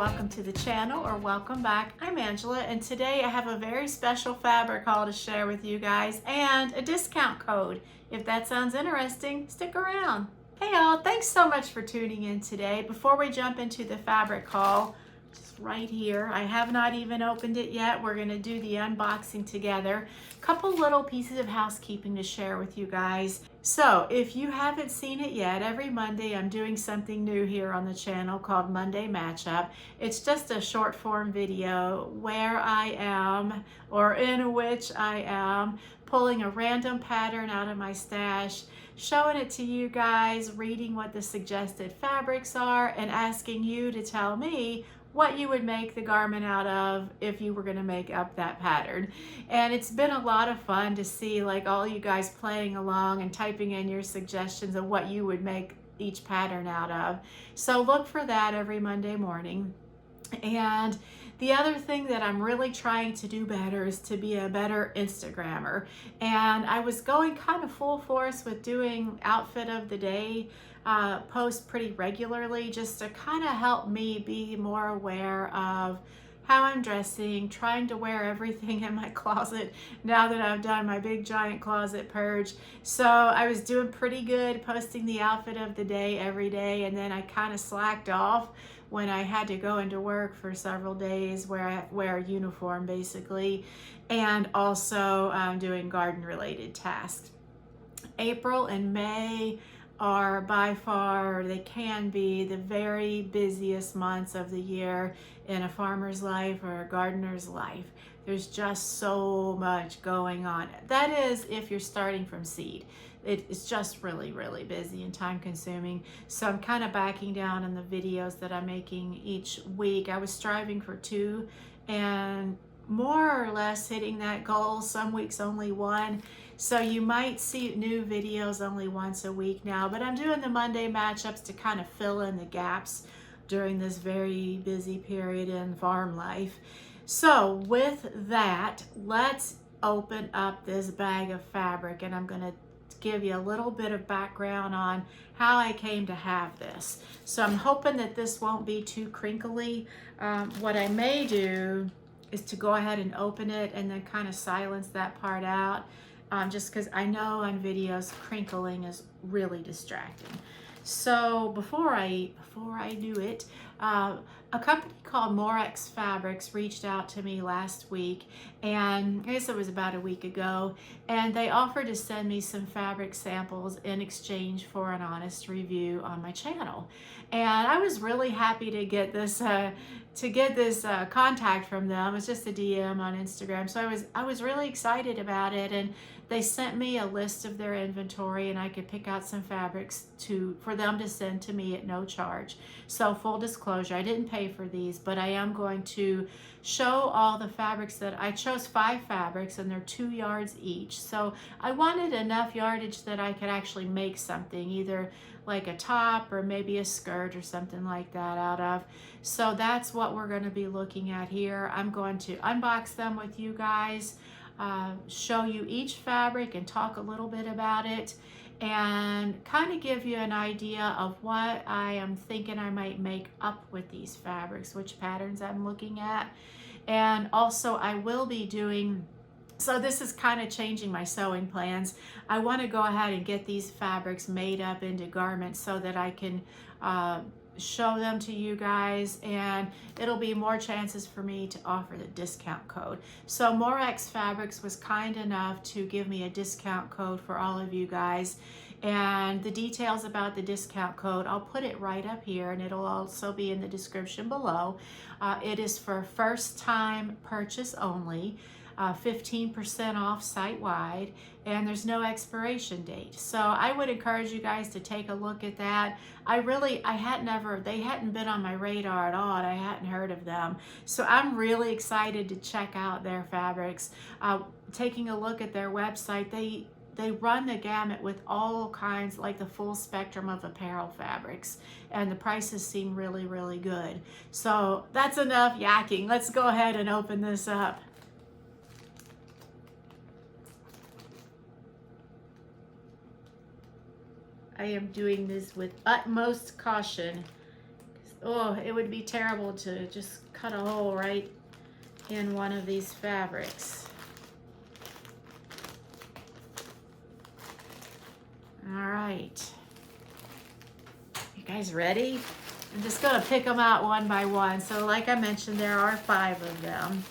welcome to the channel, or welcome back. I'm Angela, and today I have a very special fabric haul to share with you guys and a discount code. If that sounds interesting, stick around. Hey y'all, thanks so much for tuning in today. Before we jump into the fabric haul, just right here, I have not even opened it yet. We're gonna do the unboxing together. Couple little pieces of housekeeping to share with you guys. So if you haven't seen it yet, every Monday I'm doing something new here on the channel called Monday Matchup. It's just a short form video where I am, or in which I am, pulling a random pattern out of my stash, showing it to you guys, reading what the suggested fabrics are, and asking you to tell me what you would make the garment out of if you were going to make up that pattern. And it's been a lot of fun to see like all you guys playing along and typing in your suggestions of what you would make each pattern out of. So look for that every Monday morning. And the other thing that I'm really trying to do better is to be a better Instagrammer. And I was going kind of full force with doing outfit of the day post pretty regularly, just to kind of help me be more aware of how I'm dressing, trying to wear everything in my closet now that I've done my big giant closet purge. So I was doing pretty good posting the outfit of the day every day, and then I kind of slacked off when I had to go into work for several days where I wear a uniform basically, and also doing garden related tasks. April and May are by far, they can be the very busiest months of the year in a farmer's life or a gardener's life. There's just so much going on. That is if you're starting from seed. It's just really, really busy and time consuming. So I'm kind of backing down on the videos that I'm making each week. I was striving for 2 and more or less hitting that goal. Some weeks only 1. So you might see new videos only once a week now, but I'm doing the Monday matchups to kind of fill in the gaps during this very busy period in farm life. So with that, let's open up this bag of fabric, and I'm going to give you a little bit of background on how I came to have this. So I'm hoping that this won't be too crinkly. What I may do is to go ahead and open it and then kind of silence that part out. Just because I know on videos crinkling is really distracting. So before I do it, a company called Morex Fabrics reached out to me last week, and I guess it was about a week ago, and they offered to send me some fabric samples in exchange for an honest review on my channel. And I was really happy to get this contact from them. It's just a DM on Instagram, so I was really excited about it. And they sent me a list of their inventory, and I could pick out some fabrics for them to send to me at no charge. So full disclosure, I didn't pay for these, but I am going to show all the fabrics that I chose. 5 fabrics, and they're 2 yards each. So I wanted enough yardage that I could actually make something, either like a top or maybe a skirt or something like that out of. So that's what we're going to be looking at here. I'm going to unbox them with you guys, show you each fabric and talk a little bit about it, and kind of give you an idea of what I am thinking I might make up with these fabrics, which patterns I'm looking at. And also I will be doing, so this is kind of changing my sewing plans. I want to go ahead and get these fabrics made up into garments so that I can show them to you guys, and it'll be more chances for me to offer the discount code. So Morex Fabrics was kind enough to give me a discount code for all of you guys, and the details about the discount code, I'll put it right up here, and it'll also be in the description below. It is for first time purchase only. 15% off site-wide, and there's no expiration date. So I would encourage you guys to take a look at that. They hadn't been on my radar at all, and I hadn't heard of them. So I'm really excited to check out their fabrics. Taking a look at their website, they run the gamut with all kinds, like the full spectrum of apparel fabrics, and the prices seem really, really good. So that's enough yakking. Let's go ahead and open this up. I am doing this with utmost caution. oh, it would be terrible to just cut a hole right in one of these fabrics. All right. You guys ready? I'm just gonna pick them out one by one. So like I mentioned, there are 5 of them.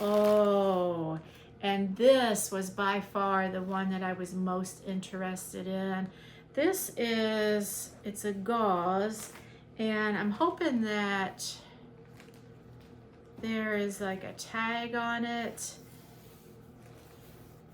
Oh, and this was by far the one that I was most interested in. This is, it's a gauze, and I'm hoping that there is like a tag on it.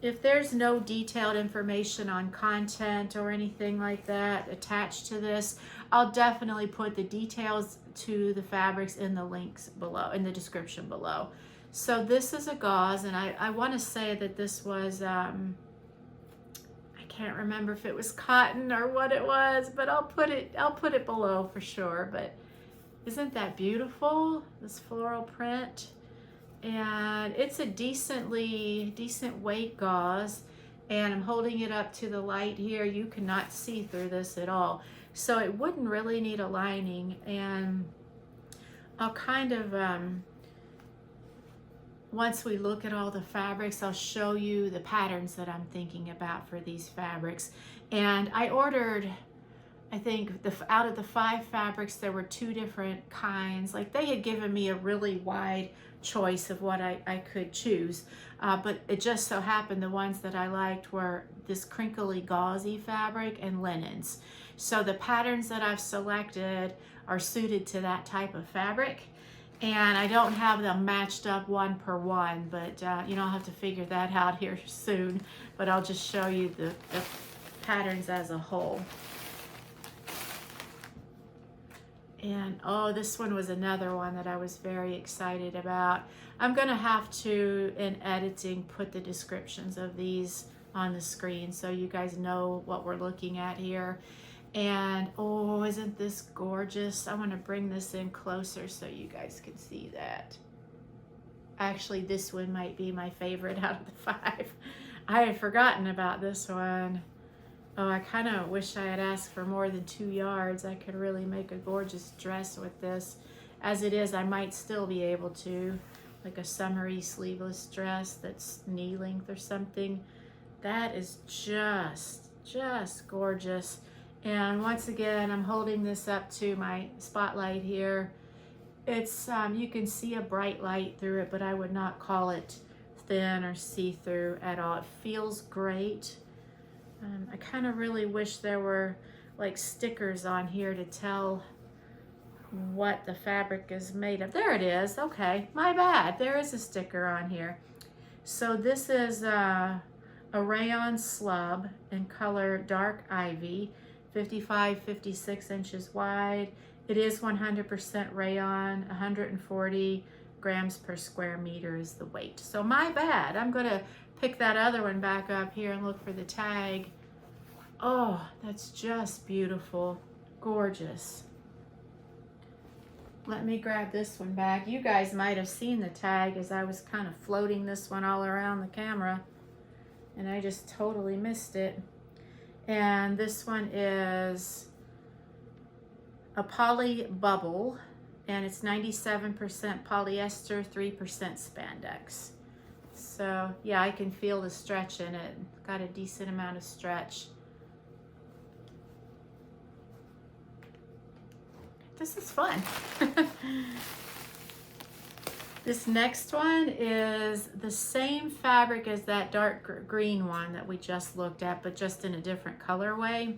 If there's no detailed information on content or anything like that attached to this, I'll definitely put the details to the fabrics in the links below, in the description below. So this is a gauze, and I want to say that this was, I can't remember if it was cotton or what it was, but I'll put it below for sure. But isn't that beautiful? This floral print. And it's a decent weight gauze, and I'm holding it up to the light here. You cannot see through this at all, so it wouldn't really need a lining. And I'll kind of once we look at all the fabrics, I'll show you the patterns that I'm thinking about for these fabrics. And I ordered, I think out of the 5 fabrics, there were 2 different kinds. Like, they had given me a really wide choice of what I could choose, but it just so happened the ones that I liked were this crinkly gauzy fabric and linens. So the patterns that I've selected are suited to that type of fabric, and I don't have them matched up one per one, but you know, I'll have to figure that out here soon. But I'll just show you the patterns as a whole. And oh, this one was another one that I was very excited about. I'm gonna have to, in editing, put the descriptions of these on the screen so you guys know what we're looking at here. And oh, isn't this gorgeous? I want to bring this in closer so you guys can see that. Actually, this one might be my favorite out of the 5. I had forgotten about this one. Oh, I kind of wish I had asked for more than 2 yards. I could really make a gorgeous dress with this. As it is, I might still be able to, like a summery sleeveless dress that's knee length or something. That is just gorgeous. And once again, I'm holding this up to my spotlight here. It's, you can see a bright light through it, but I would not call it thin or see-through at all. It feels great. I kind of really wish there were like stickers on here to tell what the fabric is made of. There it is. Okay, my bad. There is a sticker on here. So this is a rayon slub in color dark ivy, 55-56 inches wide. It is 100% rayon, 140 grams per square meter is the weight. So my bad. I'm gonna pick that other one back up here and look for the tag. Oh, that's just beautiful. Gorgeous. Let me grab this one back. You guys might have seen the tag as I was kind of floating this one all around the camera, and I just totally missed it. And this one is a poly bubble, and it's 97% polyester, 3% spandex. So yeah, I can feel the stretch in it. Got a decent amount of stretch. This is fun. This next one is the same fabric as that dark green one that we just looked at, but just in a different colorway.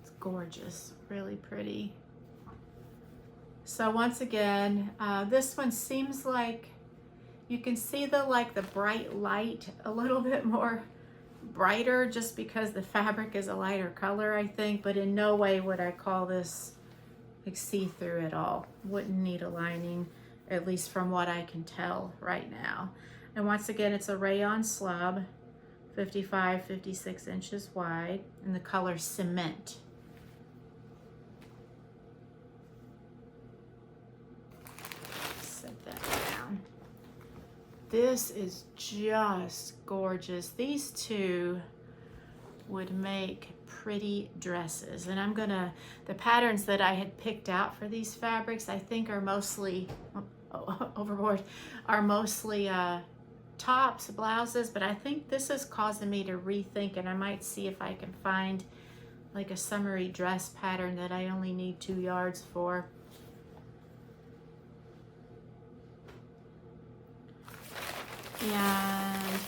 It's gorgeous, really pretty. So once again, this one seems like you can see the bright light a little bit more brighter just because the fabric is a lighter color, I think, but in no way would I call this like see-through at all. Wouldn't need a lining, at least from what I can tell right now. And once again, it's a rayon slub, 55-56 inches wide, and the color cement. Set that down. This is just gorgeous. These two would make pretty dresses. And I'm gonna, the patterns that I had picked out for these fabrics, I think are mostly, overboard, are mostly tops, blouses, but I think this is causing me to rethink, and I might see if I can find like a summery dress pattern that I only need 2 yards for. And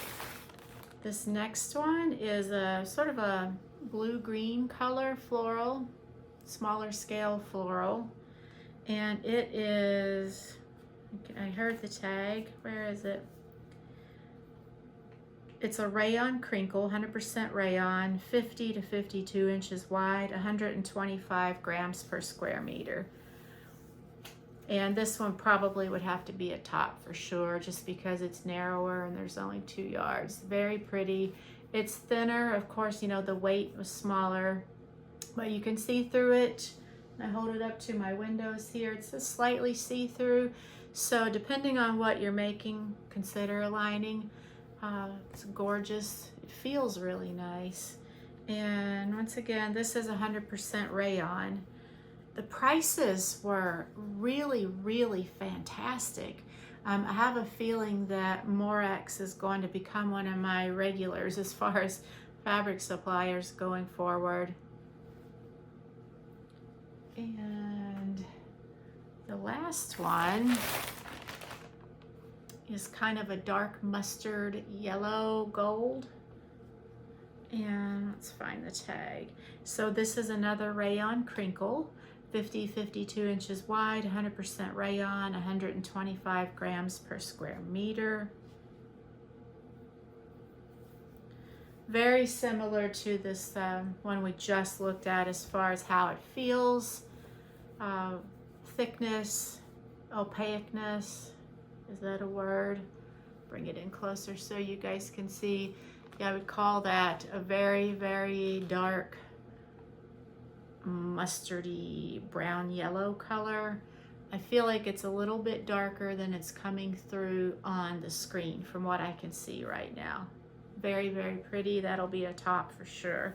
this next one is a sort of a blue-green color floral, smaller scale floral. And it is, I heard the tag, where is it? It's a Rayon Crinkle, 100% rayon, 50 to 52 inches wide, 125 grams per square meter. And this one probably would have to be a top for sure, just because it's narrower and there's only 2 yards. Very pretty. It's thinner, of course, you know, the weight was smaller, but you can see through it. I hold it up to my windows here. It's a slightly see-through. So depending on what you're making, consider a lining. It's gorgeous. It feels really nice. And once again, this is 100% rayon. The prices were really, really fantastic. I have a feeling that Morex is going to become one of my regulars as far as fabric suppliers going forward. And the last one is kind of a dark mustard yellow gold. And let's find the tag. So this is another Rayon Crinkle, 52 inches wide, 100% rayon, 125 grams per square meter. Very similar to this one we just looked at as far as how it feels, thickness, opaqueness, is that a word? Bring it in closer so you guys can see. Yeah, I would call that a very, very dark mustardy brown yellow color. I feel like it's a little bit darker than it's coming through on the screen from what I can see right now. Very, very pretty. That'll be a top for sure.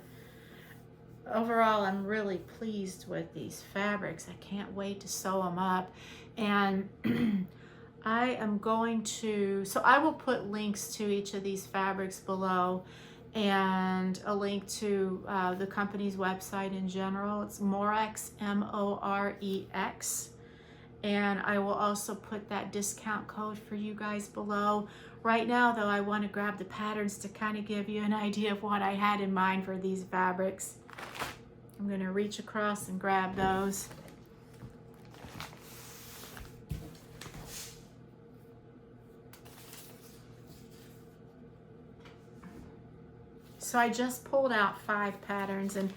Overall, I'm really pleased with these fabrics. I can't wait to sew them up. And I am going to, so I will put links to each of these fabrics below, and a link to the company's website in general. It's Morex, M-O-R-E-X. And I will also put that discount code for you guys below. Right now, though, I want to grab the patterns to kind of give you an idea of what I had in mind for these fabrics. I'm going to reach across and grab those. So I just pulled out 5 patterns, and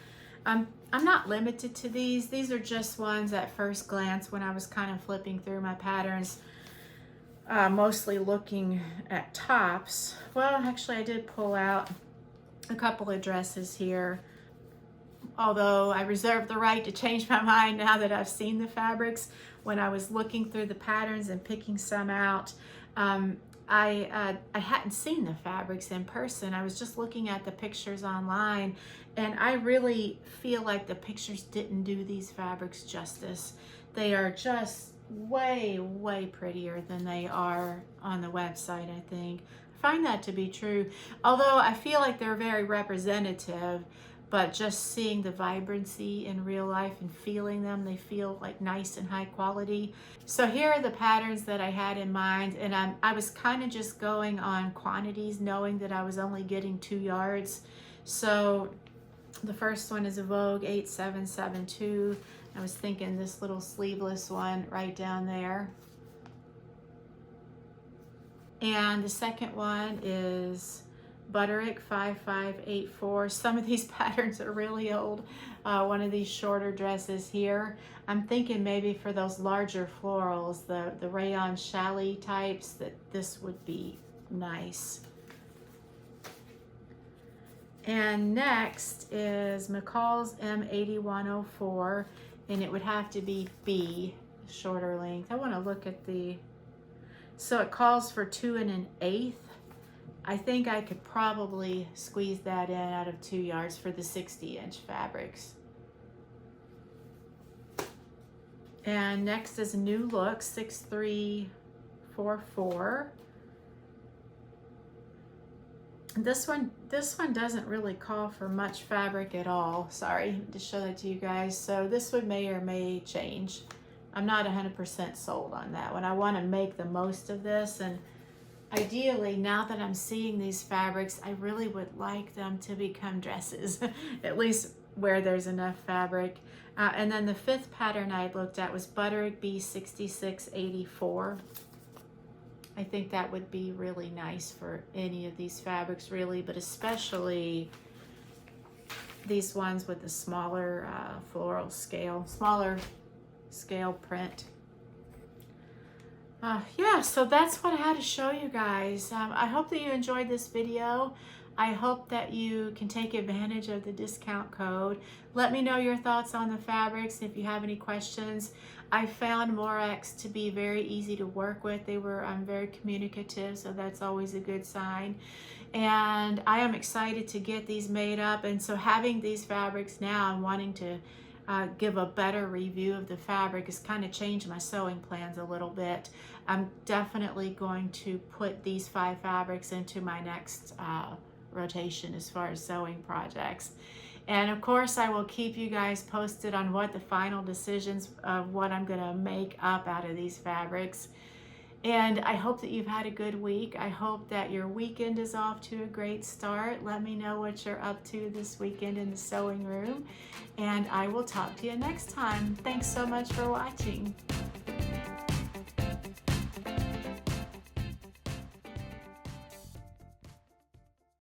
I'm not limited to these. These are just ones at first glance when I was kind of flipping through my patterns, mostly looking at tops. Well, actually I did pull out a couple of dresses here, although I reserve the right to change my mind now that I've seen the fabrics. When I was looking through the patterns and picking some out, I hadn't seen the fabrics in person. I was just looking at the pictures online, and I really feel like the pictures didn't do these fabrics justice. They are just way, way prettier than they are on the website, I think. I find that to be true, although I feel like they're very representative, but just seeing the vibrancy in real life and feeling them, they feel like nice and high quality. So here are the patterns that I had in mind, and I was kind of just going on quantities, knowing that I was only getting 2 yards. So the first one is a Vogue 8772. I was thinking this little sleeveless one right down there. And the second one is Butterick 5584. Some of these patterns are really old. One of these shorter dresses here. I'm thinking maybe for those larger florals, the rayon challis types, that this would be nice. And next is McCall's M8104, and it would have to be B, shorter length. I want to look at the, so it calls for 2 1/8. I think I could probably squeeze that in out of 2 yards for the 60-inch fabrics. And next is a new look, 6344. This one doesn't really call for much fabric at all. Sorry to show that to you guys. So this one may or may change. I'm not 100% sold on that one. I want to make the most of this, and ideally, now that I'm seeing these fabrics, I really would like them to become dresses, at least where there's enough fabric. And then the 5th pattern I looked at was Butterick B6684. I think that would be really nice for any of these fabrics, really, but especially these ones with the smaller floral scale, smaller scale print. Yeah, so that's what I had to show you guys. I hope that you enjoyed this video. I hope that you can take advantage of the discount code. Let me know your thoughts on the fabrics if you have any questions. I found Morex to be very easy to work with. They were very communicative, so that's always a good sign. And I am excited to get these made up. And so having these fabrics now and wanting to give a better review of the fabric has kind of changed my sewing plans a little bit. I'm definitely going to put these 5 fabrics into my next rotation as far as sewing projects. And of course, I will keep you guys posted on what the final decisions of what I'm going to make up out of these fabrics. And I hope that you've had a good week. I hope that your weekend is off to a great start. Let me know what you're up to this weekend in the sewing room. And I will talk to you next time. Thanks so much for watching.